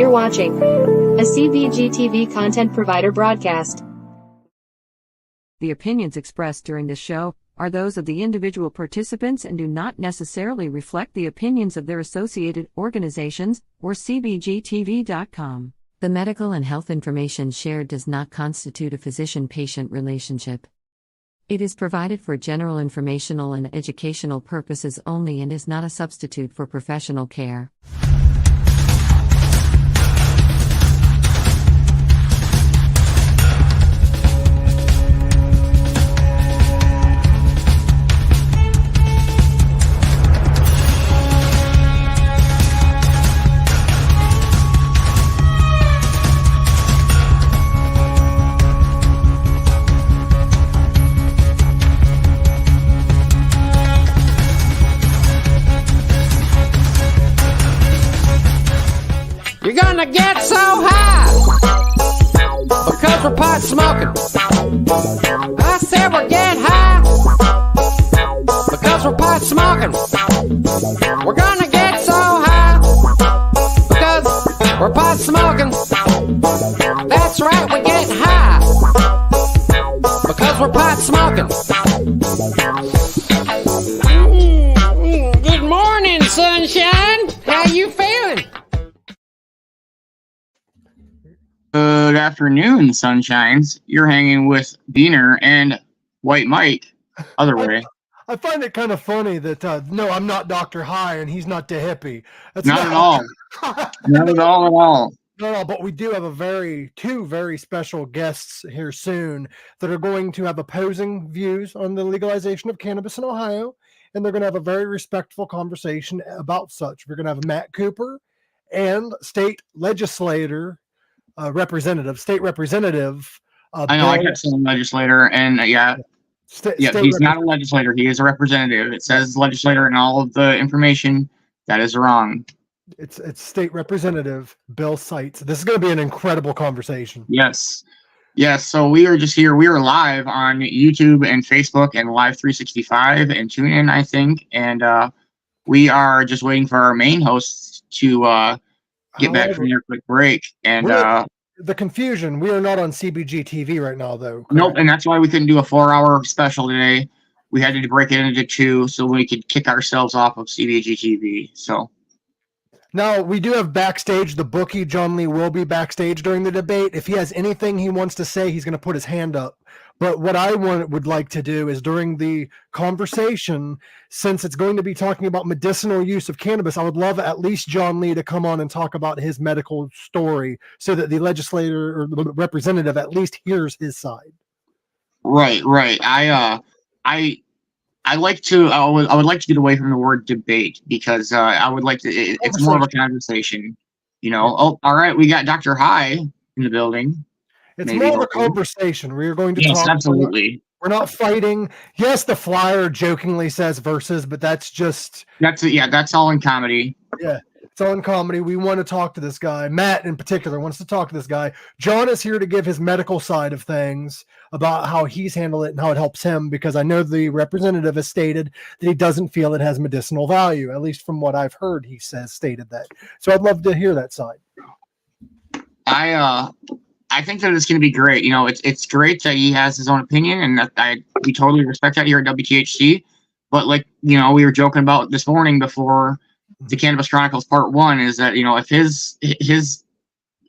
You're watching a CBG TV content provider broadcast. The opinions expressed during this show are those of the individual participants and do not necessarily reflect the opinions of their associated organizations or CBGTV.com. The medical and health information shared does not constitute a physician-patient relationship. It is provided for general informational and educational purposes only and is not a substitute for professional care. You're gonna get so high because we're pot smoking. I said we're getting high because we're pot smoking. We're gonna get so high because we're pot smoking. That's right, we're getting high because we're pot smoking. Good morning, sunshine. How you feeling? Good afternoon, sunshines. You're hanging with Diener and White Mike. Other way. I find it kind of funny that no, I'm not Dr. High and he's not Da.Hippie. That's Not at all. Not at all at all. No, but we do have two very special guests here soon that are going to have opposing views on the legalization of cannabis in Ohio, and they're going to have a very respectful conversation about such. We're going to have Matt Cooper and state representative. I know, I kept saying legislator, and he's not a legislator. He is a representative. It says legislator in all of the information. That is wrong. It's State Representative Bill Seitz. This is going to be an incredible conversation. Yes. So we are just here. We are live on YouTube and Facebook and Live 365 and TuneIn, I think. And we are just waiting for our main hosts to get back from their quick break. And the confusion, we are not on CBG TV right now, though. Correct? Nope, and that's why we couldn't do a 4-hour special today. We had to break it into 2 so we could kick ourselves off of CBG TV. So now we do have backstage. The bookie John Lee will be backstage during the debate. If he has anything he wants to say, he's going to put his hand up. But what I would like to do is during the conversation, since it's going to be talking about medicinal use of cannabis, I would love at least John Lee to come on and talk about his medical story so that the legislator or the representative at least hears his side. Right. I would like to get away from the word debate because I would like to. It's more of a conversation, you know. Oh, all right, we got Dr. High in the building. It's more of a conversation. We are going to talk. Yes, absolutely. We're not fighting. Yes, the flyer jokingly says versus, but that's all in comedy. Yeah, it's all in comedy. We want to talk to this guy. Matt, in particular, wants to talk to this guy. John is here to give his medical side of things about how he's handled it and how it helps him, because I know the representative has stated that he doesn't feel it has medicinal value. At least from what I've heard, he stated that. So I'd love to hear that side. I think that it's going to be great. You know, it's great that he has his own opinion, and we totally respect that here at WTHC. But like, you know, we were joking about this morning before the Cannabis Chronicles Part 1 is that, you know, if his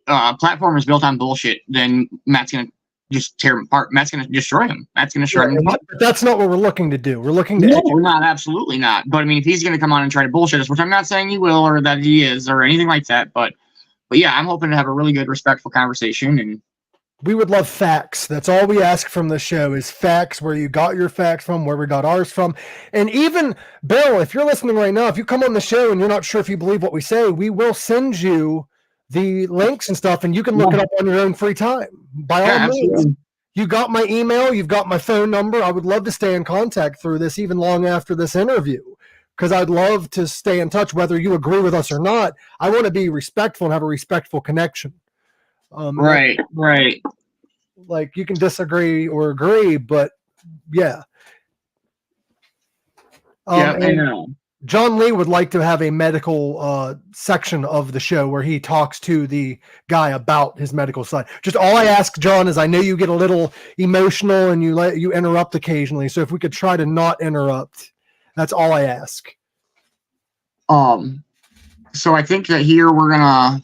platform is built on bullshit, then Matt's going to just tear him apart. Matt's going to destroy him. Matt's going to shred him. But that's not what we're looking to do. We're looking to. No, we're not. Absolutely not. But I mean, if he's going to come on and try to bullshit us, which I'm not saying he will or that he is or anything like that, but yeah, I'm hoping to have a really good, respectful conversation. And we would love facts. That's all we ask from the show is facts, where you got your facts from, where we got ours from. And even, Bill, if you're listening right now, if you come on the show and you're not sure if you believe what we say, we will send you the links and stuff, and you can look it up on your own free time. By all means, you got my email, you've got my phone number. I would love to stay in contact through this even long after this interview, because I'd love to stay in touch whether you agree with us or not. I want to be respectful and have a respectful connection. Right. Like, you can disagree or agree, but yeah. I know. John Lee would like to have a medical section of the show where he talks to the guy about his medical side. Just all I ask, John, is I know you get a little emotional and you interrupt occasionally. So if we could try to not interrupt, that's all I ask. So I think that here we're gonna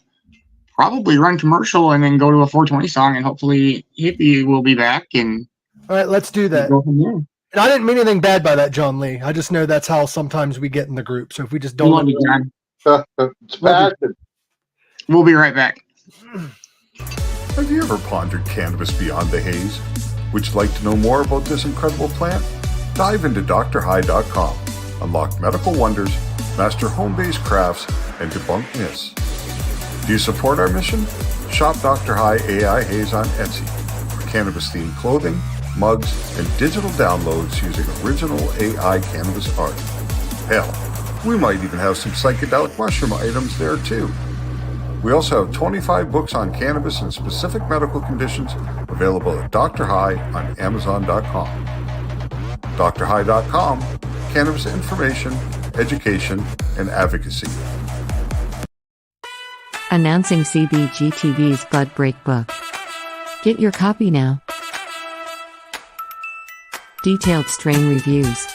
probably run commercial and then go to a 420 song, and hopefully Hippie will be back. And all right, let's do that. Go from there. And I didn't mean anything bad by that, John Lee. I just know that's how sometimes we get in the group. So if we just don't, Love you, John. It's passion. We'll be right back. Have you ever pondered cannabis beyond the haze? Would you like to know more about this incredible plant? Dive into drhigh.com. Unlock medical wonders, master home-based crafts, and debunk myths. Do you support our mission? Shop Dr. High AI Haze on Etsy for cannabis-themed clothing, mugs, and digital downloads using original AI cannabis art. Hell, we might even have some psychedelic mushroom items there too. We also have 25 books on cannabis and specific medical conditions available at Dr. High on Amazon.com. drhigh.com, cannabis information, education, and advocacy. Announcing CBGTV's Bud Break book. Get your copy now. Detailed strain reviews.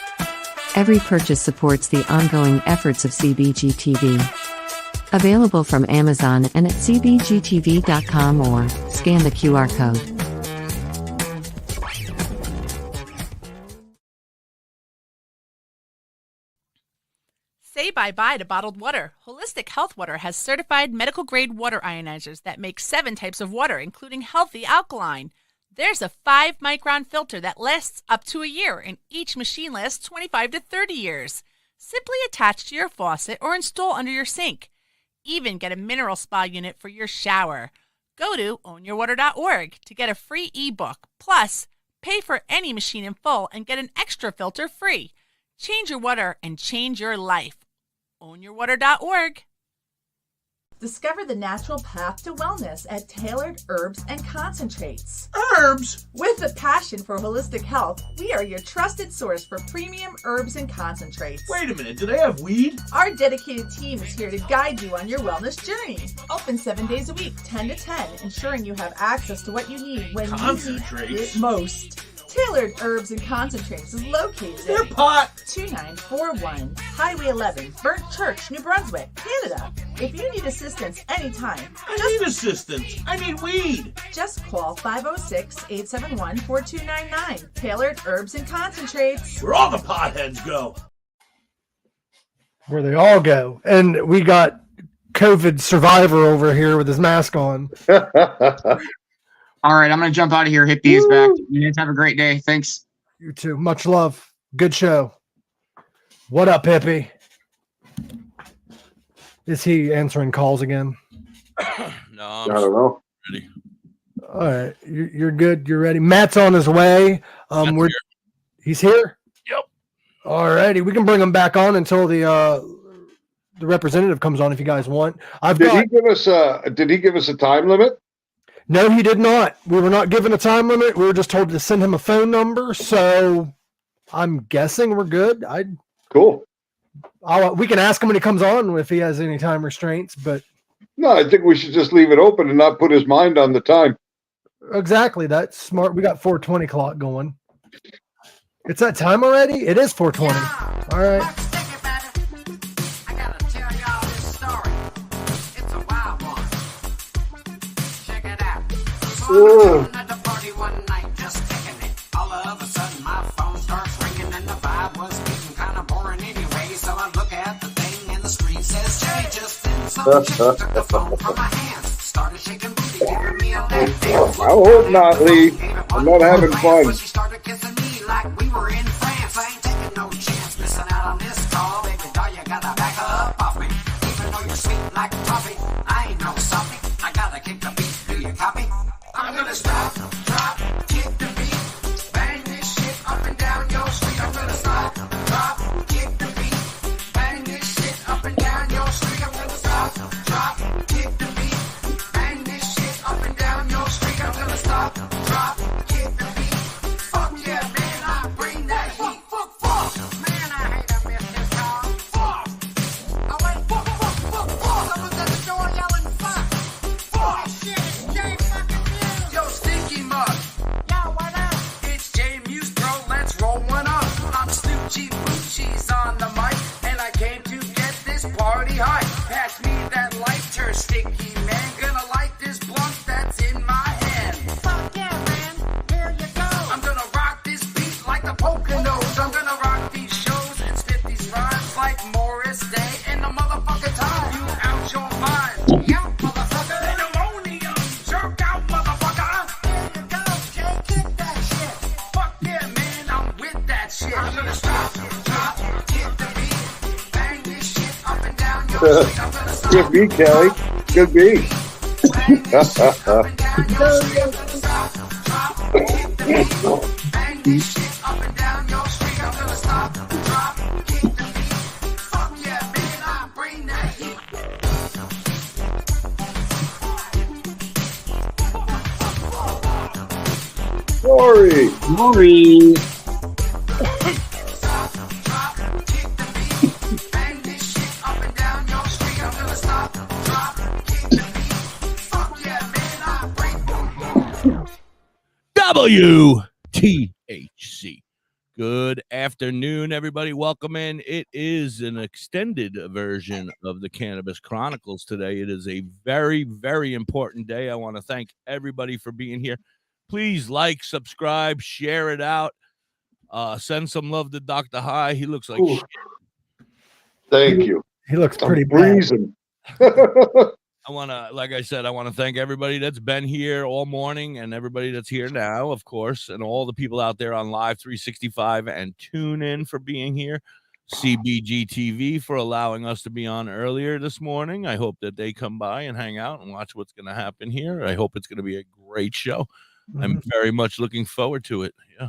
Every purchase supports the ongoing efforts of CBGTV. Available from Amazon and at cbgtv.com or scan the QR code. Say bye-bye to bottled water. Holistic Health Water has certified medical-grade water ionizers that make 7 types of water, including healthy alkaline. There's a 5-micron filter that lasts up to a year, and each machine lasts 25 to 30 years. Simply attach to your faucet or install under your sink. Even get a mineral spa unit for your shower. Go to ownyourwater.org to get a free ebook. Plus, pay for any machine in full and get an extra filter free. Change your water and change your life. Ownyourwater.org. Discover the natural path to wellness at Tailored Herbs and Concentrates. Herbs? With a passion for holistic health, we are your trusted source for premium herbs and concentrates. Wait a minute, do they have weed? Our dedicated team is here to guide you on your wellness journey. Open 7 days a week, 10 to 10, ensuring you have access to what you need when you need it most. Tailored Herbs and Concentrates is located They're pot. 2941 Highway 11, Burnt Church, New Brunswick, Canada. If you need assistance anytime, I need assistance. I need weed. Just call 506-871-4299. Tailored Herbs and Concentrates. Where all the potheads go. Where they all go. And we got COVID survivor over here with his mask on. All right, I'm going to jump out of here. Hippie is back. You guys have a great day. Thanks. You too. Much love. Good show. What up, Hippie? Is he answering calls again? No, I don't know. Ready. All right, you're good. You're ready. Matt's on his way. He's here. Yep. All righty, we can bring him back on until the representative comes on if you guys want. Did he give us a time limit? No, he did not. We were not given a time limit. We were just told to send him a phone number. So I'm guessing we're good. Cool. We can ask him when he comes on if he has any time restraints. But no, I think we should just leave it open and not put his mind on the time. Exactly. That's smart. We got 4:20 clock going. It's that time already? It is 4:20. All right. Ooh. At the party one night, just kicking it. All of a sudden, my phone starts ringing, and the vibe was getting kind of boring anyway. So I look at the thing, and the screen says, "Jay, just in." Some chick took the phone from my hands, started shaking booty, giving me a lap dance. I hope not, Lee. I'm not having fun. She started kissing me like we were in France. I ain't taking no chance, missing out on this call. Baby doll, you gotta back up off me. Even though you're sweet like a toffee, I ain't no softy. I gotta kick the beat. Do you copy? I'm gonna stop, drop, kick the beat, bang this shit up and down your street. I'm gonna stop, drop, kick the beat, bang this shit up and down your street. I'm gonna stop, drop, kick the beat, bang this shit up and down your street. I'm gonna stop, drop, kick the beat. Fuck yeah, man, I bring that that lighter sticky, man. Gonna light this blunt that's in my hand. Fuck yeah, man. Here you go. I'm gonna rock this beat like the Poconos. I'm gonna rock these shows and spit these rhymes like Morris Day in the motherfucking time. You out your mind. Yeah, motherfucker. Pandemonium. Jerk out, motherfucker. Here you go, Jay. Kick that shit. Fuck yeah, man. I'm with that shit. I'm gonna stop, drop, hit the beat. Bang this shit up and down your street. I'm gonna stop. Good beat, Kelly. Good beat. Bang this shit up and down your street. I'm gonna stop, drop, hit the beat. Bang this shit up and down your street. I'm gonna stop, drop, hit the beat. Fuck yeah, man. I bring that heat. Sorry. Glory. Stop, drop, hit the beat. Bang this shit up and down your street. I'm gonna stop, drop, hit the beat. Fuck yeah, man. I bring WTHC. Good afternoon, everybody. Welcome in. It is an extended version of the Cannabis Chronicles today. It is a very, very important day. I want to thank everybody for being here. Please like, subscribe, share it out. Send some love to Dr. High. He looks like Ooh. shit. Thank you. He looks I'm pretty bad. freezing. I want to, like I said, I want to thank everybody that's been here all morning and everybody that's here now, of course, and all the people out there on Live 365 and tune in for being here. CBG TV for allowing us to be on earlier this morning. I hope that they come by and hang out and watch what's going to happen here. I hope it's going to be a great show. I'm very much looking forward to it. Yeah.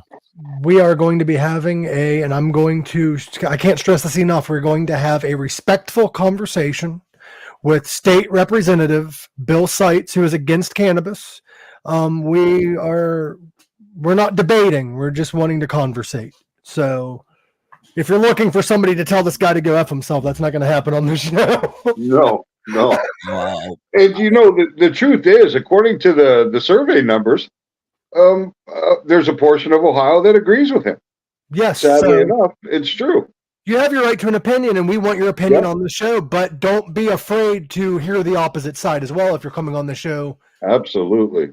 We are going to be having and I can't stress this enough. We're going to have a respectful conversation with State Representative Bill Seitz, who is against cannabis. We're not debating. We're just wanting to conversate. So if you're looking for somebody to tell this guy to go F himself, that's not going to happen on the show. No. Wow. And you know, the truth is, according to the survey numbers, there's a portion of Ohio that agrees with him. Yes. Sadly enough, it's true. You have your right to an opinion, and we want your opinion on the show, but don't be afraid to hear the opposite side as well if you're coming on the show. Absolutely.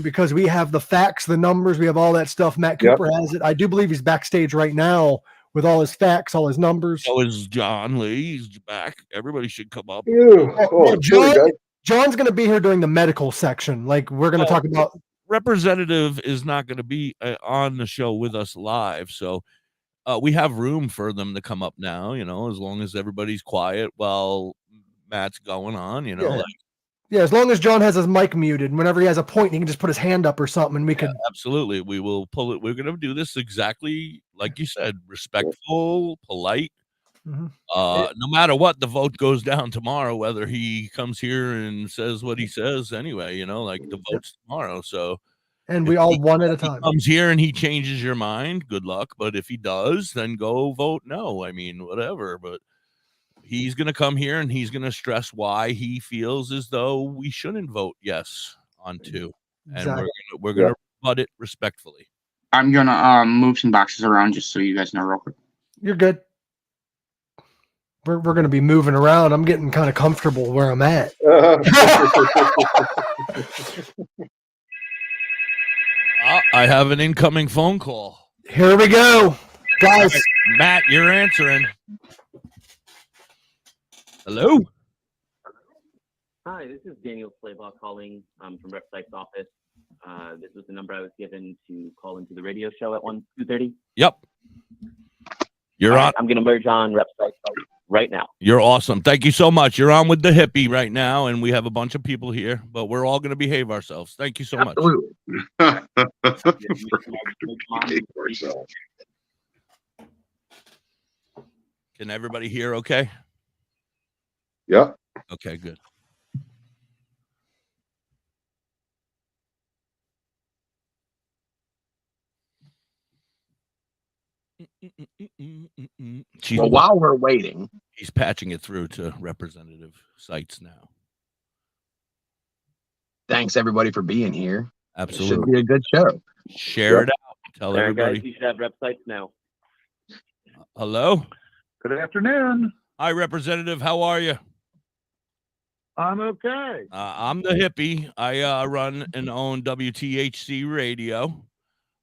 Because we have the facts, the numbers, we have all that stuff. Matt Cooper has it. I do believe he's backstage right now with all his facts, all his numbers. So is John Lee. He's back. Everybody should come up. John's going to be here during the medical section. Like, we're going to talk about... Representative is not going to be on the show with us live, so we have room for them to come up now, you know, as long as everybody's quiet while Matt's going on, you know. Yeah, as long as John has his mic muted. Whenever he has a point, he can just put his hand up or something, and we could... Absolutely. We will pull it. We're going to do this exactly like you said, respectful, polite. No matter what, the vote goes down tomorrow, whether he comes here and says what he says anyway, you know, like the vote's tomorrow. So, and we all one at a time. Comes here and he changes your mind, good luck. But if he does, then go vote no. I mean, whatever. But he's going to come here and he's going to stress why he feels as though we shouldn't vote yes on 2. And we're going to rebut it respectfully. I'm going to move some boxes around just so you guys know real quick. You're good. We're going to be moving around. I'm getting kind of comfortable where I'm at. I have an incoming phone call. Here we go. Guys. Matt, you're answering. Hello? Hi, this is Daniel Slaybaugh calling from Rep Sykes' office. This was the number I was given to call into the radio show at 2:30. Yep. You're on. I'm going to merge on Rep Sykes right now. You're awesome. Thank you so much. You're on with Da.Hippie right now, and we have a bunch of people here, but we're all going to behave ourselves. Thank you so much. Can everybody hear okay? Yeah. Okay, good. Well, while we're waiting, he's patching it through to Representative Seitz now. Thanks everybody for being here. Absolutely, it should be a good show. Share it out. Tell everybody. Guys, you should have Rep Seitz now. Hello. Good afternoon. Hi, Representative. How are you? I'm okay. I'm the hippie. I run and own WTHC radio.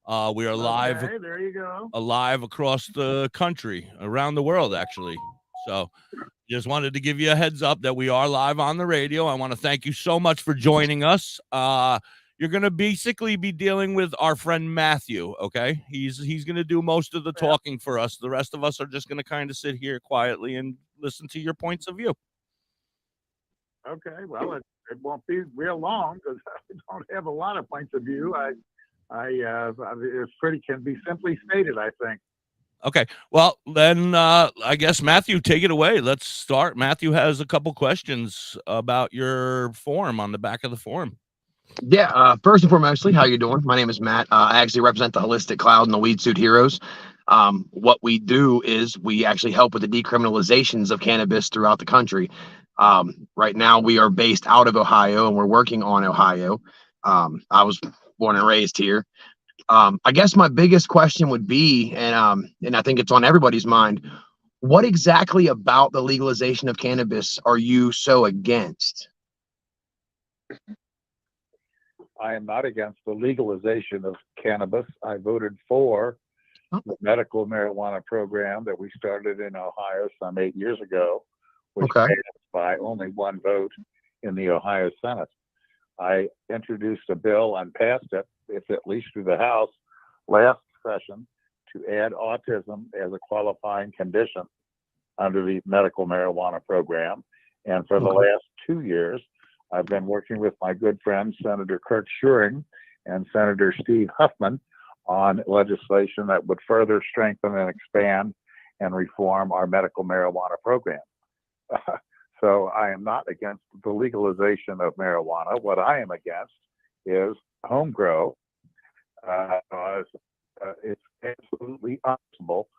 We are live. Okay, there you go. Live across the country, around the world, actually. So just wanted to give you a heads up that we are live on the radio. I want to thank you so much for joining us. You're going to basically be dealing with our friend Matthew, okay? He's going to do most of the talking for us. The rest of us are just going to kind of sit here quietly and listen to your points of view. Okay, well, it won't be real long because I don't have a lot of points of view. It's can be simply stated, I think. Okay, well, then I guess, Matthew, take it away. Let's start. Matthew has a couple questions about your form on the back of the form. Yeah, first and foremost, how you doing? My name is Matt. I actually represent the Holistic Cloud and the Weedsuit Heroes. What we do is we actually help with the decriminalizations of cannabis throughout the country. Right now, we are based out of Ohio, and we're working on Ohio. I was born and raised here. I guess my biggest question would be, and I think it's on everybody's mind, what exactly about the legalization of cannabis are you so against? I am not against the legalization of cannabis. I voted for the medical marijuana program that we started in Ohio some 8 years ago, which passed by only one vote in the Ohio Senate. I introduced a bill and passed it, if at least through the House, last session to add autism as a qualifying condition under the medical marijuana program. And for the last 2 years, I've been working with my good friend, Senator Kurt Schuring and Senator Steve Huffman on legislation that would further strengthen and expand and reform our medical marijuana program. So I am not against the legalization of marijuana. What I am against is home grow. It's absolutely possible.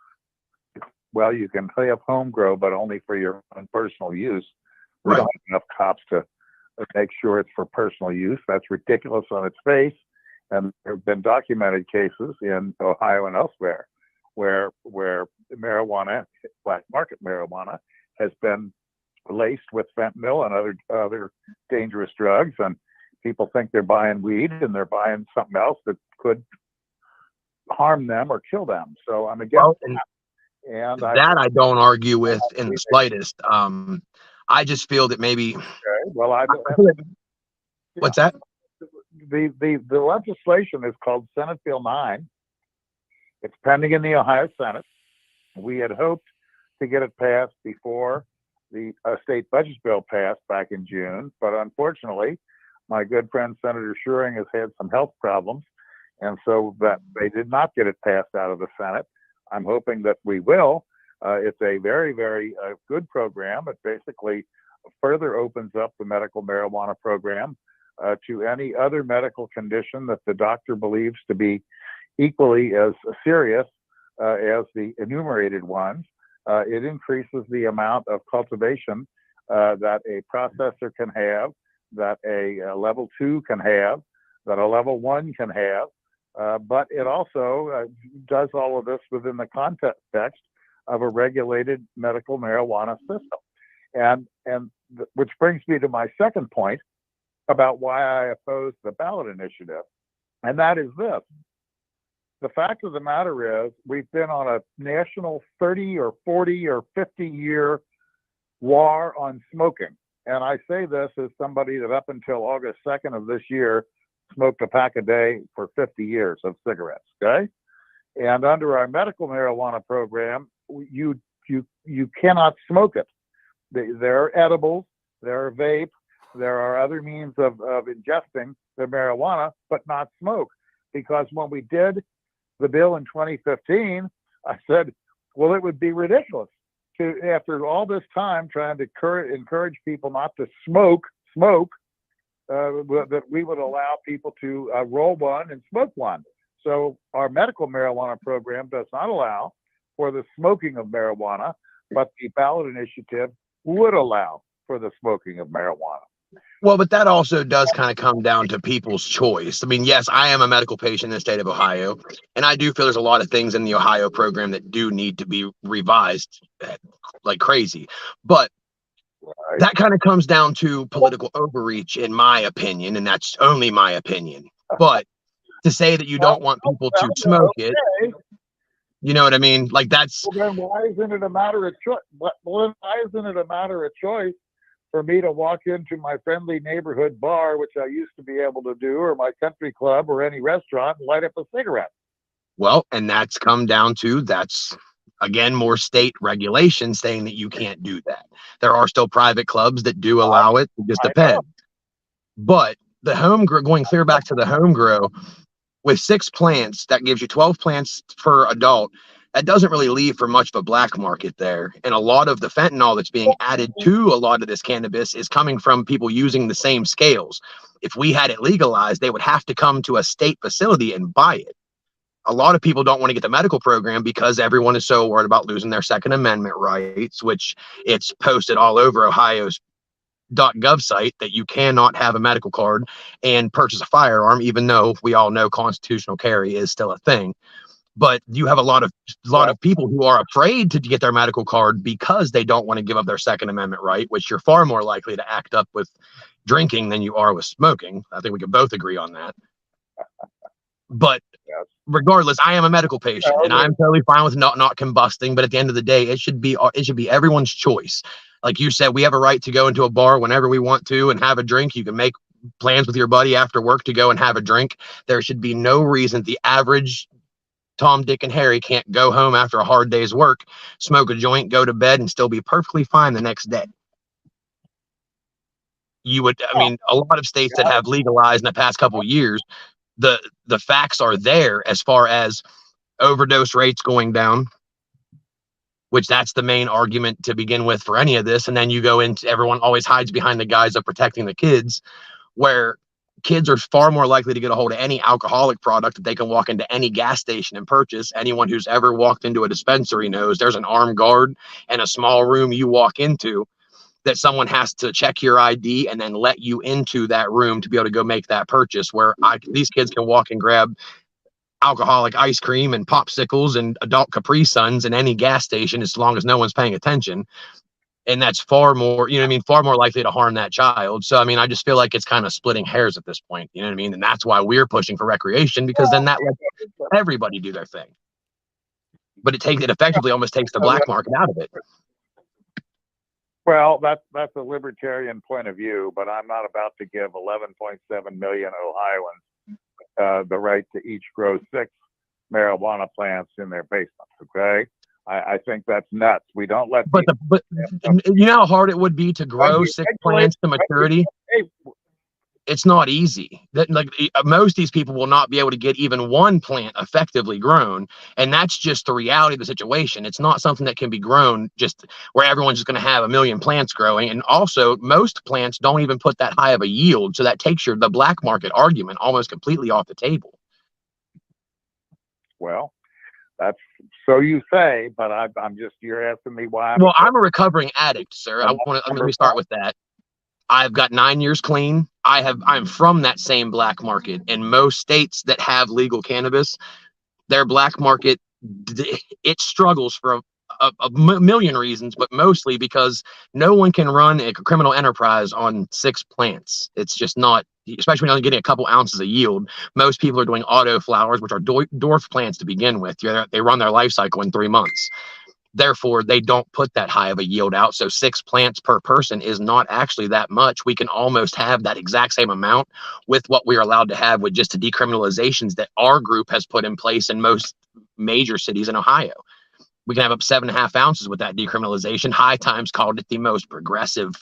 Well, you can have home grow, but only for your own personal use. We don't have enough cops to make sure it's for personal use. That's ridiculous on its face. And there have been documented cases in Ohio and elsewhere where marijuana, black market marijuana, has been laced with fentanyl and other dangerous drugs, and people think they're buying weed and they're buying something else that could harm them or kill them. So I'm against that. And I don't argue with in the slightest. I just feel that maybe. Okay. Well, what's that? The legislation is called Senate Bill 9. It's pending in the Ohio Senate. We had hoped to get it passed before the state budget bill passed back in June, but unfortunately, my good friend Senator Schuring has had some health problems, and so that they did not get it passed out of the Senate. I'm hoping that we will. It's a very, very good program. It basically further opens up the medical marijuana program to any other medical condition that the doctor believes to be equally as serious as the enumerated ones. It increases the amount of cultivation that a processor can have, that a level 2 can have, that a level 1 can have, but it also does all of this within the context of a regulated medical marijuana system. And which brings me to my second point about why I oppose the ballot initiative, and that is this. The fact of the matter is we've been on a national 30 or 40 or 50-year war on smoking. And I say this as somebody that up until August 2nd of this year smoked a pack a day for 50 years of cigarettes, okay? And under our medical marijuana program, you cannot smoke it. There are edibles, there are vape, there are other means of ingesting the marijuana, but not smoke. Because when we did the bill in 2015, I said, well, it would be ridiculous to, after all this time trying to encourage people not to smoke, that we would allow people to roll one and smoke one. So our medical marijuana program does not allow for the smoking of marijuana, but the ballot initiative would allow for the smoking of marijuana. Well, but that also does kind of come down to people's choice. I mean, yes, I am a medical patient in the state of Ohio, and I do feel there's a lot of things in the Ohio program that do need to be revised like crazy. But That kind of comes down to political overreach, in my opinion, and that's only my opinion. But to say that you don't want people to smoke it, you know what I mean? Like that's. Well, then why isn't it a matter of choice? Well, then why isn't it a matter of choice for me to walk into my friendly neighborhood bar, which I used to be able to do, or my country club, or any restaurant, and light up a cigarette? Well, and that's come down to again, more state regulation saying that you can't do that. There are still private clubs that do allow it. It just depends. But the home grow, going clear back to the home grow, with 6 plants, that gives you 12 plants per adult. That doesn't really leave for much of a black market there. And a lot of the fentanyl that's being added to a lot of this cannabis is coming from people using the same scales. If we had it legalized, they would have to come to a state facility and buy it. A lot of people don't want to get the medical program because everyone is so worried about losing their Second Amendment rights, which it's posted all over Ohio's .gov site that you cannot have a medical card and purchase a firearm, even though we all know constitutional carry is still a thing. But you have a lot of people who are afraid to get their medical card because they don't want to give up their Second Amendment right, which you're far more likely to act up with drinking than you are with smoking. I think we can both agree on that. But regardless, I am a medical patient and I'm totally fine with not combusting. But at the end of the day, it should be everyone's choice. Like you said, we have a right to go into a bar whenever we want to and have a drink. You can make plans with your buddy after work to go and have a drink. There should be no reason the average Tom, Dick, and Harry can't go home after a hard day's work, smoke a joint, go to bed, and still be perfectly fine the next day. A lot of states that have legalized in the past couple of years, the facts are there as far as overdose rates going down, which that's the main argument to begin with for any of this. And then you go into, everyone always hides behind the guise of protecting the kids, where kids are far more likely to get a hold of any alcoholic product that they can walk into any gas station and purchase. Anyone who's ever walked into a dispensary knows there's an armed guard and a small room you walk into that someone has to check your ID and then let you into that room to be able to go make that purchase, where these kids can walk and grab alcoholic ice cream and popsicles and adult Capri Suns in any gas station as long as no one's paying attention. And that's far more, far more likely to harm that child. So, I just feel like it's kind of splitting hairs at this point, you know what I mean? And that's why we're pushing for recreation, because then that lets everybody do their thing. But it effectively almost takes the black market out of it. Well, that's a libertarian point of view, but I'm not about to give 11.7 million Ohioans the right to each grow 6 marijuana plants in their basement. Okay, I think that's nuts. We don't let. But you know how hard it would be to grow 6 plants to maturity. It's not easy. Most of these people will not be able to get even 1 plant effectively grown, and that's just the reality of the situation. It's not something that can be grown just where everyone's just going to have 1 million plants growing. And also, most plants don't even put that high of a yield, so that takes the black market argument almost completely off the table. Well, that's so you say, but you're asking me why. I'm a recovering addict, sir. Let me start with that. I've got 9 years clean. I'm from that same black market. In most states that have legal cannabis, their black market, it struggles for a million reasons, but mostly because no one can run a criminal enterprise on 6 plants. It's just not, especially when you're getting a couple ounces of yield. Most people are doing auto flowers, which are dwarf plants to begin with. They run their life cycle in 3 months. Therefore, they don't put that high of a yield out. So 6 plants per person is not actually that much. We can almost have that exact same amount with what we're allowed to have with just the decriminalizations that our group has put in place in most major cities in Ohio. We can have up 7.5 ounces with that decriminalization. High Times called it the most progressive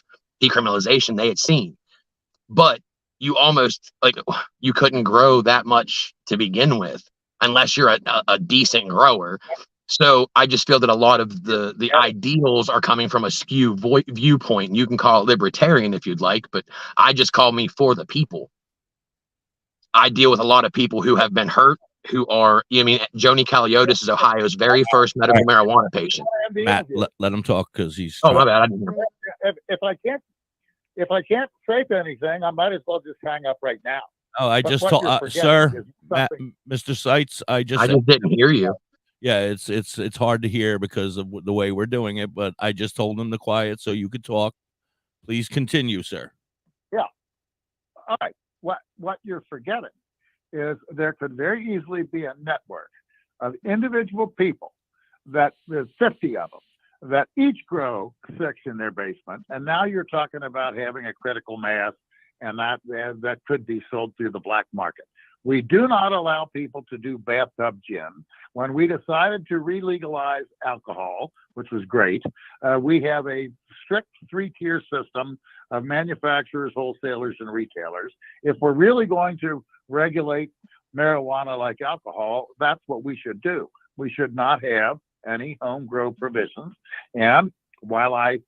decriminalization they had seen. But you almost, you couldn't grow that much to begin with unless you're a decent grower. So I just feel that a lot of the ideals are coming from a skew viewpoint. You can call it libertarian if you'd like, but I just call me for the people. I deal with a lot of people who have been hurt, who are, Joni Kaliotis is Ohio's very first medical marijuana patient. Matt, let him talk because he's. Oh, my bad. I didn't hear. If I can't say anything, I might as well just hang up right now. Oh, I just told, sir, Mr. Seitz, I just didn't hear you. Yeah, it's hard to hear because of the way we're doing it, but I just told him to quiet so you could talk. Please continue, sir. Yeah. All right. What you're forgetting is there could very easily be a network of individual people that there's 50 of them that each grow 6 in their basement. And now you're talking about having a critical mass, and that could be sold through the black market. We do not allow people to do bathtub gin. When we decided to re-legalize alcohol, which was great, we have a strict 3-tier system of manufacturers, wholesalers, and retailers. If we're really going to regulate marijuana like alcohol, that's what we should do. We should not have any home grow provisions. And while I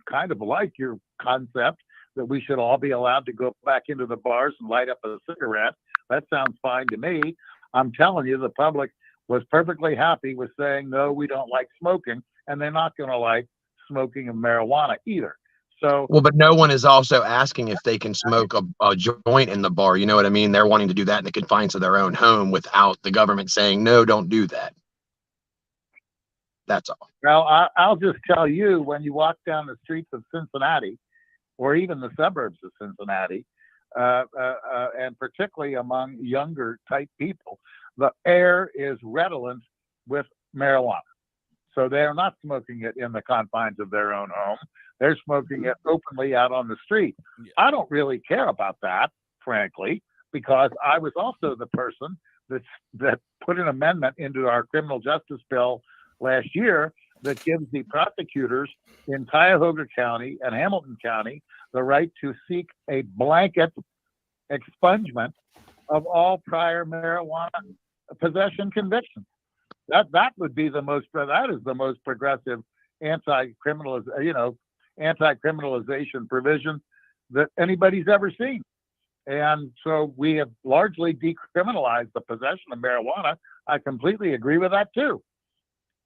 kind of like your concept that we should all be allowed to go back into the bars and light up a cigarette, that sounds fine to me. I'm telling you, the public was perfectly happy with saying, no, we don't like smoking, and they're not going to like smoking of marijuana either. So, well, but no one is also asking if they can smoke a joint in the bar. You know what I mean? They're wanting to do that in the confines of their own home without the government saying, no, don't do that. That's all. Well, I'll just tell you, when you walk down the streets of Cincinnati, or even the suburbs of Cincinnati, and particularly among younger type people, the air is redolent with marijuana. So they're not smoking it in the confines of their own home. They're smoking it openly out on the street. Yeah. I don't really care about that, frankly, because I was also the person that put an amendment into our criminal justice bill last year that gives the prosecutors in Cuyahoga County and Hamilton County the right to seek a blanket expungement of all prior marijuana possession convictions. That would be the most progressive anti-criminalization provision that anybody's ever seen. And so we have largely decriminalized the possession of marijuana. I completely agree with that too.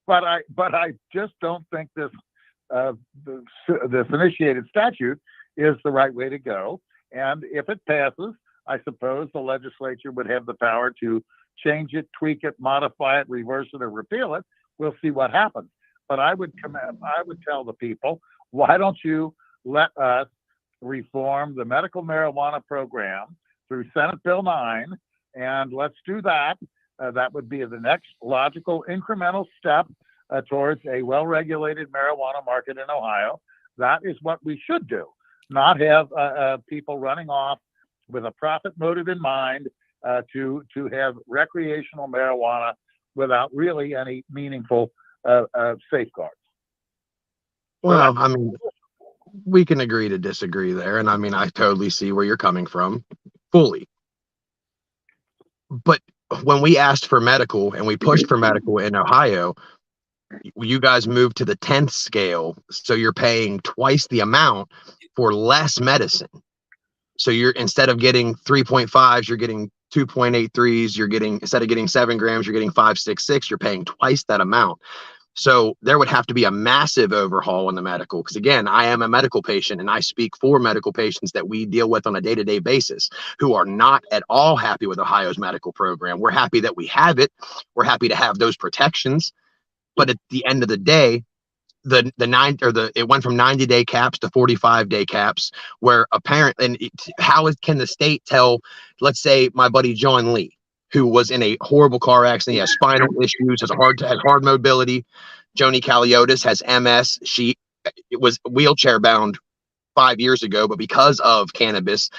But I just don't think this initiated statute is the right way to go. And if it passes, I suppose the legislature would have the power to change it, tweak it, modify it, reverse it, or repeal it. We'll see what happens. But I would tell the people, why don't you let us reform the medical marijuana program through Senate Bill 9, and let's do that. That would be the next logical incremental step towards a well-regulated marijuana market in Ohio. That is what we should do, not have people running off with a profit motive in mind to have recreational marijuana without really any meaningful safeguards. Well, I mean, we can agree to disagree there. And I mean, I totally see where you're coming from fully. But when we asked for medical and we pushed for medical in Ohio, you guys moved to the 10th scale. So you're paying twice the amount for less medicine. So you're, instead of getting 3.5s, you're getting 2.83s. You're getting, instead of getting 7 grams, you're getting 5.66. You're paying twice that amount. So there would have to be a massive overhaul in the medical, because again, I am a medical patient and I speak for medical patients that we deal with on a day-to-day basis who are not at all happy with Ohio's medical program. We're happy that we have it. We're happy to have those protections. But at the end of the day, it went from 90-day caps to 45-day caps, where apparently, can the state tell, let's say my buddy John Lee, who was in a horrible car accident, he has spinal issues, has hard mobility. Joni Caliotis has MS. She was wheelchair bound 5 years ago, but because of cannabis,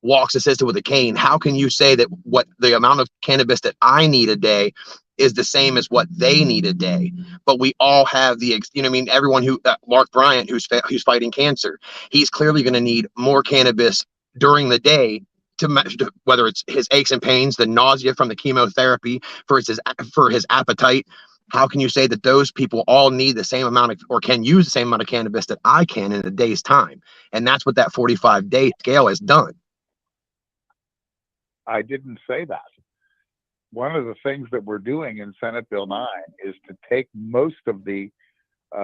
walks assisted with a cane. How can you say that what the amount of cannabis that I need a day is the same as what they need a day? But we all have everyone who, Mark Bryant, who's fighting cancer, he's clearly going to need more cannabis during the day to whether it's his aches and pains, the nausea from the chemotherapy, for his appetite. How can you say that those people all need the same amount of, or can use the same amount of cannabis that I can in a day's time? And that's what that 45-day scale has done. I didn't say that. One of the things that we're doing in Senate Bill 9 is to take most of the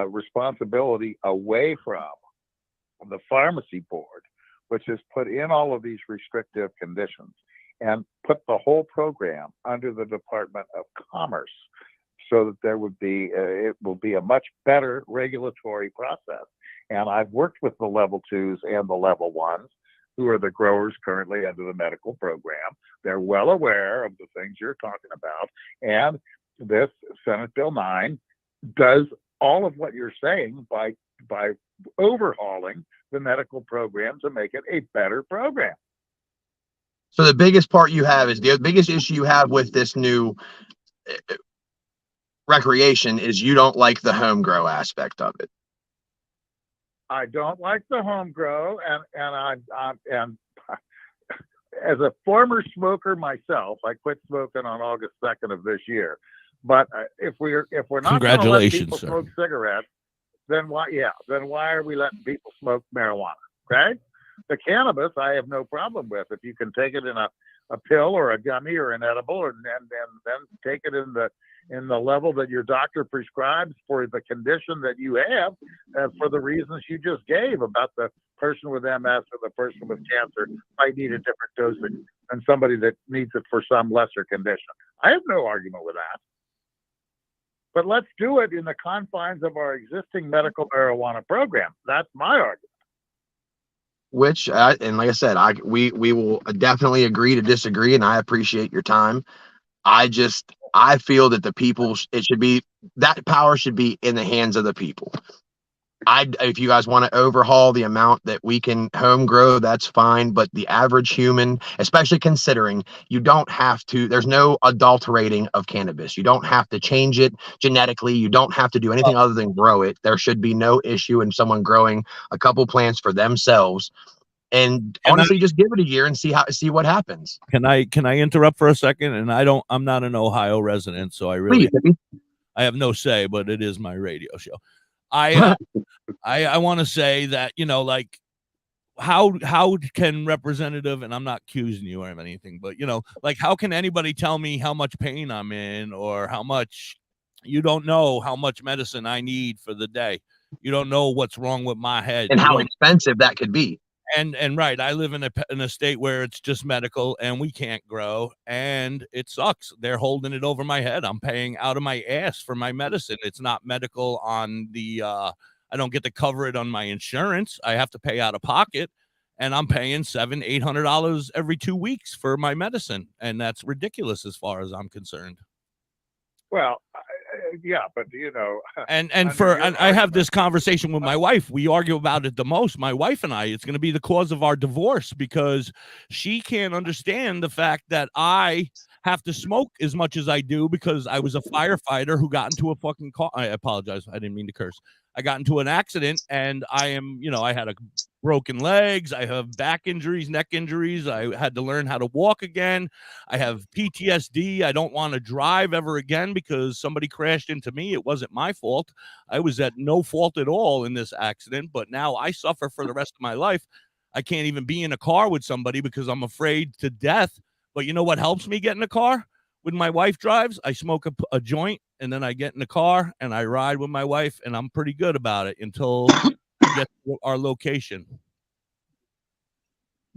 responsibility away from the pharmacy board, which has put in all of these restrictive conditions, and put the whole program under the Department of Commerce, so that there would be it will be a much better regulatory process. and I've worked with the level 2s and the level 1s, who are the growers currently under the medical program. They're well aware of the things you're talking about, and this Senate Bill 9 does all of what you're saying by overhauling the medical program to make it a better program. So the biggest part you have is the biggest issue you have with this new recreation is you don't like the home grow aspect of it. I don't like the home grow, and as a former smoker myself, I quit smoking on August 2nd of this year. But if we're not going to let people smoke cigarettes, then why are we letting people smoke marijuana? Okay, the cannabis I have no problem with. If you can take it in a pill or a gummy or an edible, and then take it in the level that your doctor prescribes for the condition that you have, for the reasons you just gave about the person with MS or the person with cancer might need a different dosage than somebody that needs it for some lesser condition. I have no argument with that. But let's do it in the confines of our existing medical marijuana program. That's my argument. Which, and like I said, we will definitely agree to disagree, and I appreciate your time. I feel that the people, that power should be in the hands of the people. If you guys want to overhaul the amount that we can home grow, that's fine. But the average human, especially considering you don't have to, there's no adulterating of cannabis. You don't have to change it genetically. You don't have to do anything other than grow it. There should be no issue in someone growing a couple plants for themselves. And honestly, just give it a year and see what happens. Can I interrupt for a second? And I'm not an Ohio resident, so I have no say, but it is my radio show. I want to say that, like, how can representative, and I'm not accusing you of anything, but like, how can anybody tell me how much pain I'm in, or how much? You don't know how much medicine I need for the day. You don't know what's wrong with my head and how expensive that could be. And right, I live in a state where it's just medical and we can't grow, and it sucks. They're holding it over my head. I'm paying out of my ass for my medicine. It's not medical on the I don't get to cover it on my insurance. I have to pay out of pocket, and I'm paying $700-800 every 2 weeks for my medicine, and that's ridiculous as far as I'm concerned. Well, yeah, but and I have this conversation with my wife. We argue about it the most, my wife and I. It's going to be the cause of our divorce, because she can't understand the fact that I have to smoke as much as I do, because I was a firefighter who got into a fucking car. I apologize, I didn't mean to curse. I got into an accident, and I had a broken legs. I have back injuries, neck injuries. I had to learn how to walk again. I have PTSD. I don't want to drive ever again because somebody crashed into me. It wasn't my fault. I was at no fault at all in this accident, but now I suffer for the rest of my life. I can't even be in a car with somebody because I'm afraid to death. But you know what helps me get in a car? When my wife drives, I smoke a joint, and then I get in the car and I ride with my wife, and I'm pretty good about it until we get to our location.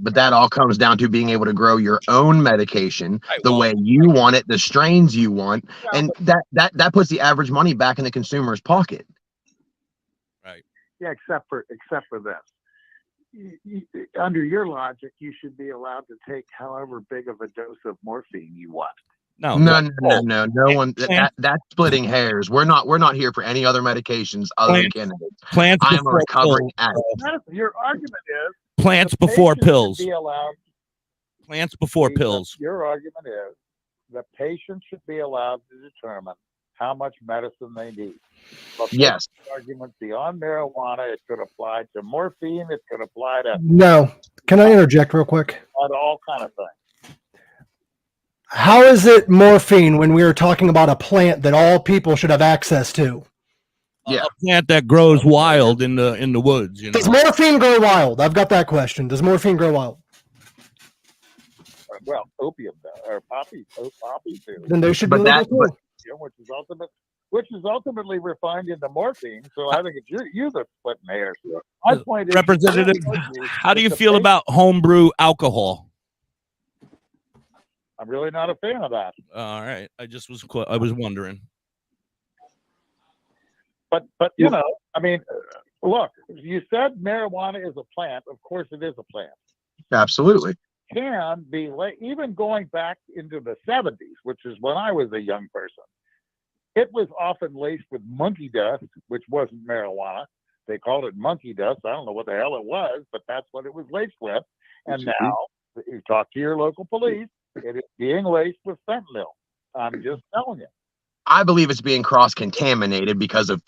But that all comes down to being able to grow your own medication the way you want it, the strains you want, and that puts the average money back in the consumer's pocket. Right. Yeah, except for this. Under your logic, you should be allowed to take however big of a dose of morphine you want. No one. That's splitting hairs. We're not here for any other medications other than cannabis. I'm a recovering addict. Your argument is plants before pills. Plants before See, pills. Your argument is the patient should be allowed to determine how much medicine they need. But yes. Argument beyond marijuana, it could apply to morphine. It could apply to no. Can I interject real quick? All kind of things. How is it morphine when we are talking about a plant that all people should have access to? Yeah, a plant that grows wild in the woods. Does morphine grow wild? I've got that question. Does morphine grow wild? Well, opium or poppies do. Then they should be legal too. Which is ultimately refined into morphine. So I think it's you that's splitting hairs. My point is, Representative, how do you feel about homebrew alcohol? I'm really not a fan of that. All right, I was wondering. But Look, you said marijuana is a plant. Of course, it is a plant. Absolutely. Can be even going back into the 70s, which is when I was a young person. It was often laced with monkey dust, which wasn't marijuana. They called it monkey dust. I don't know what the hell it was, but that's what it was laced with. And now, you talk to your local police, it is being laced with fentanyl. I'm just telling you. I believe it's being cross-contaminated because of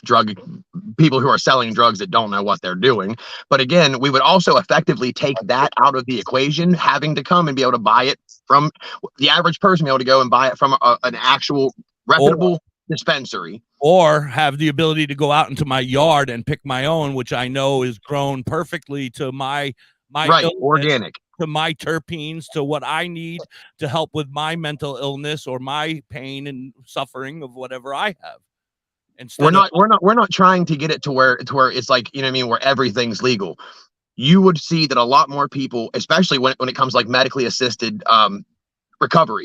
people who are selling drugs that don't know what they're doing. But again, we would also effectively take that out of the equation, having to come and be able to buy it from the average person, be able to go and buy it from an actual reputable dispensary. Or have the ability to go out into my yard and pick my own, which I know is grown perfectly to my right, illness, organic, to my terpenes, to what I need to help with my mental illness or my pain and suffering of whatever I have. We're not trying to get it to where it's like, you know what I mean, where everything's legal. You would see that a lot more people, especially when it comes like medically assisted recovery,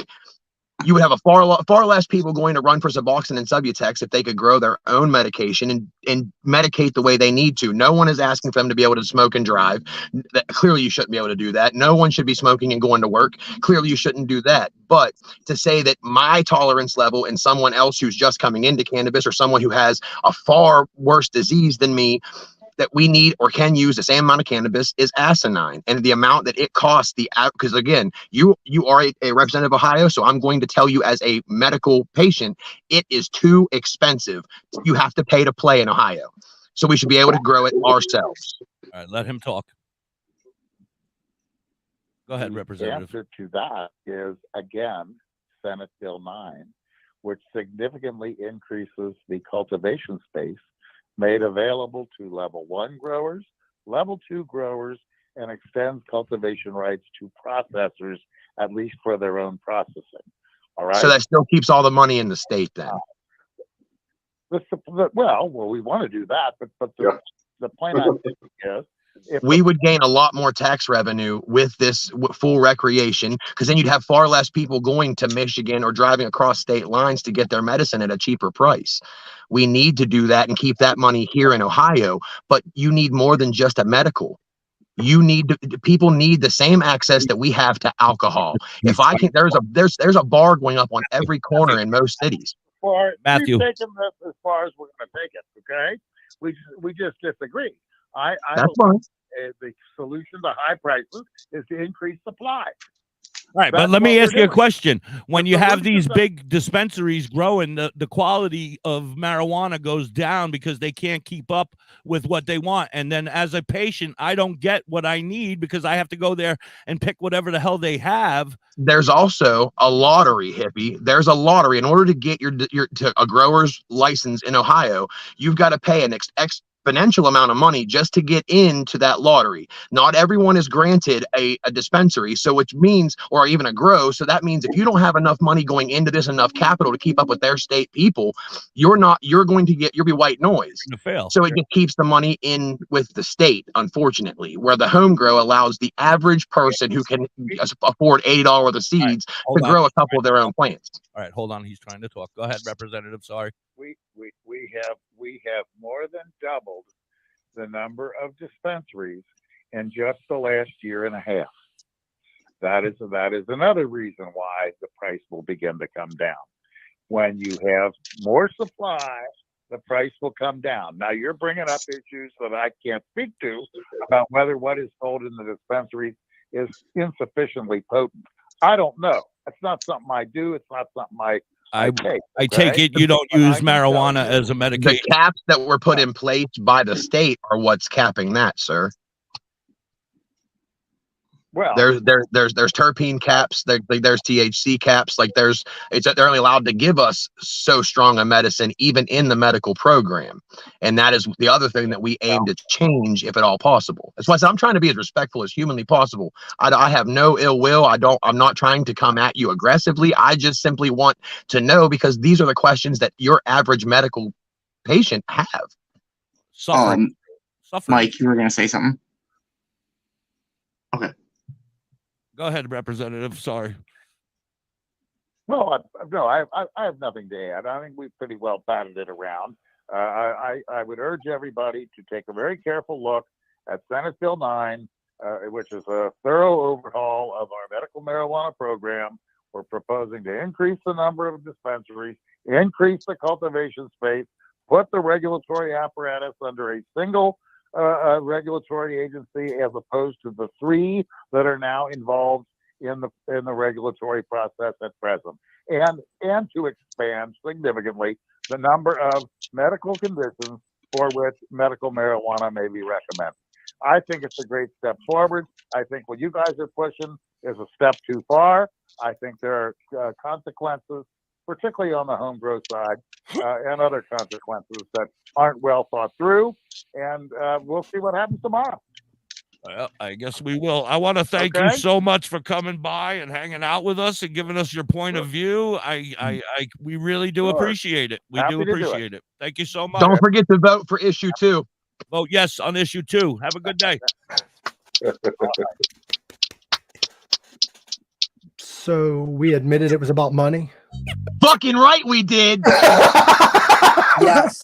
you would have far less people going to run for Suboxone and Subutex if they could grow their own medication and medicate the way they need to. No one is asking for them to be able to smoke and drive. Clearly, you shouldn't be able to do that. No one should be smoking and going to work. Clearly, you shouldn't do that. But to say that my tolerance level and someone else who's just coming into cannabis or someone who has a far worse disease than me, that we need or can use the same amount of cannabis is asinine. And the amount that it costs because again, you are a representative of Ohio, so I'm going to tell you as a medical patient, it is too expensive. You have to pay to play in Ohio. So we should be able to grow it ourselves. All right, let him talk. Go ahead, Representative. The answer to that is, again, Senate Bill 9, which significantly increases the cultivation space made available to level 1 growers, level 2 growers, and extends cultivation rights to processors, at least for their own processing. All right. So that still keeps all the money in the state then. Well, we want to do that, but the point I'm making is, we would gain a lot more tax revenue with this full recreation, because then you'd have far less people going to Michigan or driving across state lines to get their medicine at a cheaper price. We need to do that and keep that money here in Ohio, but you need more than just a medical. People need the same access that we have to alcohol. If I can, there's a bar going up on every corner in most cities. Matthew, we've taken this as far as we're going to take it. Okay, we just disagree. I That's fine. The solution to high prices is to increase supply. All right, but let me ask you a question. When you have these big dispensaries growing, the quality of marijuana goes down because they can't keep up with what they want. And then as a patient, I don't get what I need because I have to go there and pick whatever the hell they have. There's also a lottery, hippie. There's a lottery. In order to get your to a grower's license in Ohio, you've got to pay an exponential amount of money just to get into that lottery. Not everyone is granted a dispensary, so which means, or even a grow. So that means if you don't have enough money going into this, enough capital to keep up with their state people, you'll be white noise. So it just keeps the money in with the state, unfortunately, where the home grow allows the average person who can afford $80 worth of seeds to grow a couple of their own plants. All right, hold on. He's trying to talk. Go ahead, Representative. Sorry. We have more than doubled the number of dispensaries in just the last year and a half. That is another reason why the price will begin to come down. When you have more supply, the price will come down. Now you're bringing up issues that I can't speak to about whether what is sold in the dispensaries is insufficiently potent. I don't know. It's not something I do. It's not something I take it you don't use marijuana as a medication. The caps that were put in place by the state are what's capping that, sir. Well, there's terpene caps, there's THC caps, they're only allowed to give us so strong a medicine even in the medical program. And that is the other thing that we aim to change if at all possible. That's why I said I'm trying to be as respectful as humanly possible. I have no ill will. I'm not trying to come at you aggressively. I just simply want to know, because these are the questions that your average medical patient have. Suffering. Mike, you were going to say something? Okay. Go ahead, Representative. Sorry. Well, I have nothing to add. I think we've pretty well batted it around. I would urge everybody to take a very careful look at Senate Bill 9, which is a thorough overhaul of our medical marijuana program. We're proposing to increase the number of dispensaries, increase the cultivation space, put the regulatory apparatus under a single regulatory agency as opposed to the 3 that are now involved in the regulatory process at present, and to expand significantly the number of medical conditions for which medical marijuana may be recommended. I think it's a great step forward. I think what you guys are pushing is a step too far. I think there are consequences, particularly on the home grow side, and other consequences that aren't well thought through. And we'll see what happens tomorrow. Well, I guess we will. I want to thank you so much for coming by and hanging out with us and giving us your point of view. We really do appreciate it. We do appreciate it. Thank you so much. Don't forget to vote for issue 2. Vote yes on issue 2. Have a good day. So we admitted it was about money. Fucking right we did. Yes.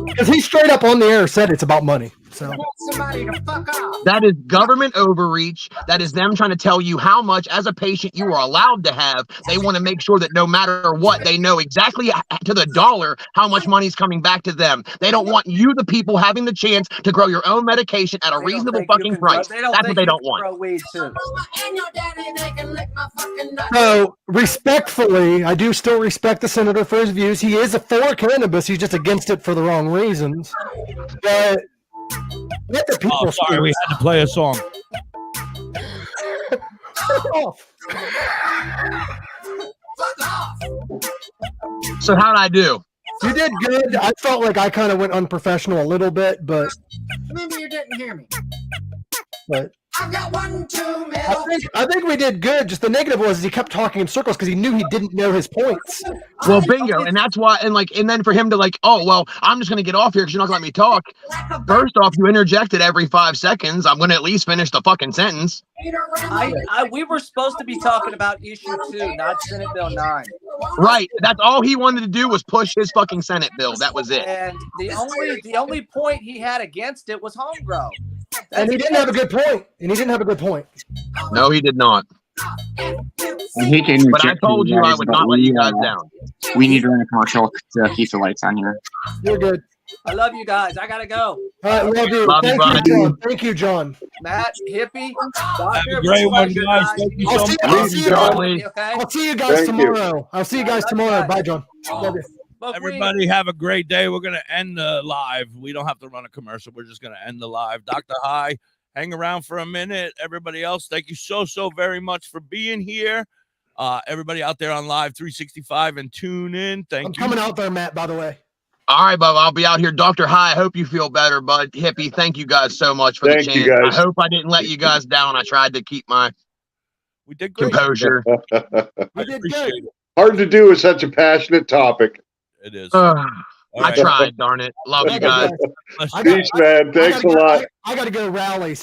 Because he straight up on the air said it's about money. So Somebody to fuck off. that is government overreach. That is them trying to tell you how much, as a patient, you are allowed to have. They want to make sure that no matter what, they know exactly to the dollar how much money is coming back to them. They don't want you, the people, having the chance to grow your own medication at a reasonable fucking price. That's what they don't want. Weed too. So, respectfully, I do still respect the senator for his views. He is for cannabis. He's just against it for the wrong reasons. But let the people. Oh, sorry, we had to play a song. So how'd I do? You did good. I felt like I kind of went unprofessional a little bit, but Maybe you didn't hear me. but I've got 1, 2 middle. I think we did good. Just the negative was he kept talking in circles because he knew he didn't know his points. Well, bingo, and that's why, and then for him to oh well, I'm just gonna get off here because you're not gonna let me talk. First off, you interjected every 5 seconds. I'm gonna at least finish the fucking sentence. We were supposed to be talking about issue 2, not Senate Bill 9. Right. That's all he wanted to do was push his fucking Senate bill. That was it. And the only point he had against it was home grow. And he didn't have a good point. No, he did not. I hate to interject, But I told you I would not let you guys down. We need to run a commercial to keep the lights on here. You're good. I love you guys. I gotta go. All right, love you. Love you, Thank you, buddy. John. Thank you, John. Matt, Hippie, Doctor, Have a great one, guys. Thank you so much. I'll see you Charlie. I'll see you guys tomorrow. I'll see you guys tomorrow. Bye, John. Love you. Everybody have a great day. We're going to end the live. We don't have to run a commercial. We're just going to end the live. Dr. High, hang around for a minute. Everybody else, thank you so very much for being here. Everybody out there on Live 365 and tune in. Thank you. I'm coming out there, Matt, by the way. All right, Bubba, I'll be out here. Dr. High, I hope you feel better, bud. Hippie, thank you guys so much for the Thank you, chance. guys. I hope I didn't let you guys down. I tried to keep my We did great. composure. We did good. Hard to do with such a passionate topic. It is. I right. tried, darn it. Love you guys. Peace, man. Thanks a lot. I got to go rally.